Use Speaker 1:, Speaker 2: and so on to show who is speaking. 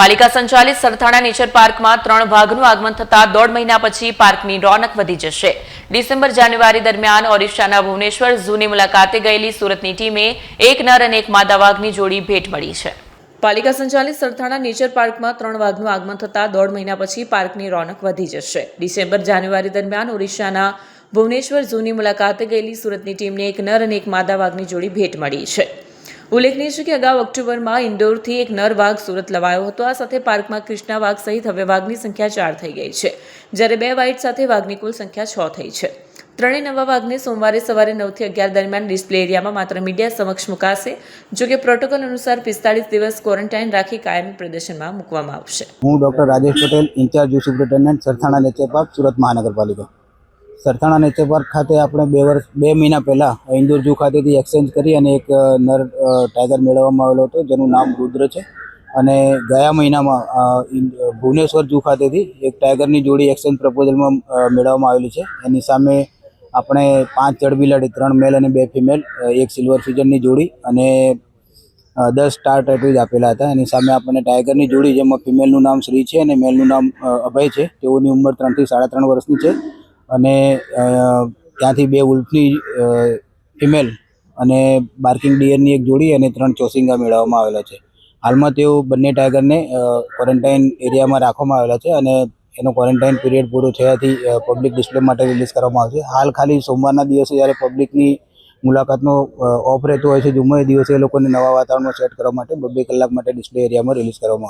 Speaker 1: પાલિકા સંચાલિત સરથાણા નેચર પાર્કમાં 3 વાઘનું આગમન થતા 1.5 મહિના પછી પાર્કની રોનક વધી જશે। ડિસેમ્બર-જાન્યુઆરી દરમિયાન ઓડિશાના ભુવનેશ્વર ઝૂની મુલાકાતે ગયેલી સુરતની ટીમે એક નર અને એક માદા વાઘની જોડી ભેટ મળી છે। પાલિકા સંચાલિત સરથાણા નેચર પાર્કમાં 3 વાઘનું આગમન થતા 1.5 મહિના પછી પાર્કની રોનક વધી જશે। ડિસેમ્બર-જાન્યુઆરી દરમિયાન ઓડિશાના ભુવનેશ્વર ઝૂની મુલાકાતે ગયેલી સુરતની ટીમને એક નર અને એક માદા વાઘની જોડી ભેટ મળી છે। ઉલ્લેખનીય છે કે અગાઉ ઓક્ટોબરમાં ઇન્દોરથી એક નર વાઘ સુરત લવાયો હતો। આ સાથે પાર્કમાં કૃષ્ણા વાઘ સહિત હવે વાઘની સંખ્યા 4 થઈ ગઈ છે, જ્યારે 2 વ્હાઇટ સાથે વાઘની કુલ સંખ્યા 6 થઈ છે। ત્રણેય નવા વાઘને સોમવારે સવારે 9 થી 11 દરમિયાન ડિસ્પ્લે એરિયામાં માત્ર મીડિયા સમક્ષ મુકાશે। જોકે પ્રોટોકોલ અનુસાર 45 દિવસ ક્વોરન્ટાઇન રાખી કાયમી પ્રદર્શનમાં મૂકવામાં આવશે।
Speaker 2: હું doctor Rajesh Patel, in charge zoo superintendent, Sarthana nature park, Surat મહાનગરપાલિકા। સરથાણા નેચર પાર્ક ખાતે આપણે 2 મહિના પહેલાં ઇન્દોર ઝૂ ખાતેથી એક્સચેન્જ કરી અને એક નર ટાઈગર મેળવવામાં આવેલો હતો, જેનું નામ રુદ્ર છે। અને ગયા મહિનામાં ભુવનેશ્વર ઝૂ ખાતેથી એક ટાઈગરની જોડી એક્સચેન્જ પ્રપોઝલમાં મેળવવામાં આવેલી છે। એની સામે આપણે 5 જળબિલાડી, 3 મેલ અને 2 ફિમેલ, એક સિલ્વર ફિજનની જોડી અને 10 સ્ટાર ટેટૂઝ આપેલા હતા। એની સામે આપણને ટાઈગરની જોડી, જેમાં ફિમેલનું નામ શ્રી છે અને મેલનું નામ અભય છે, તેઓની ઉંમર 3 થી 3.5 વર્ષની છે। અને ત્યાંથી 2 ઉલ્ફની ફિમેલ અને બાર્કિંગ ડિયરની એક જોડી અને 3 ચોસિંગા મેળવવામાં આવેલા છે। હાલમાં તેઓ બંને ટાઈગરને ક્વોરન્ટાઇન એરિયામાં રાખવામાં આવેલા છે અને એનો ક્વોરન્ટાઇન પીરિયડ પૂરો થયાથી પબ્લિક ડિસ્પ્લે માટે રિલીઝ કરવામાં આવશે। હાલ ખાલી સોમવારના દિવસે જ્યારે પબ્લિકની મુલાકાતનો ઓફ રહેતો હોય છે ઝૂમાં, એ દિવસે એ લોકોને નવા વાતાવરણમાં સેટ કરવા માટે 2 કલાક માટે ડિસ્પ્લે એરિયામાં રિલીઝ કરવામાં આવશે।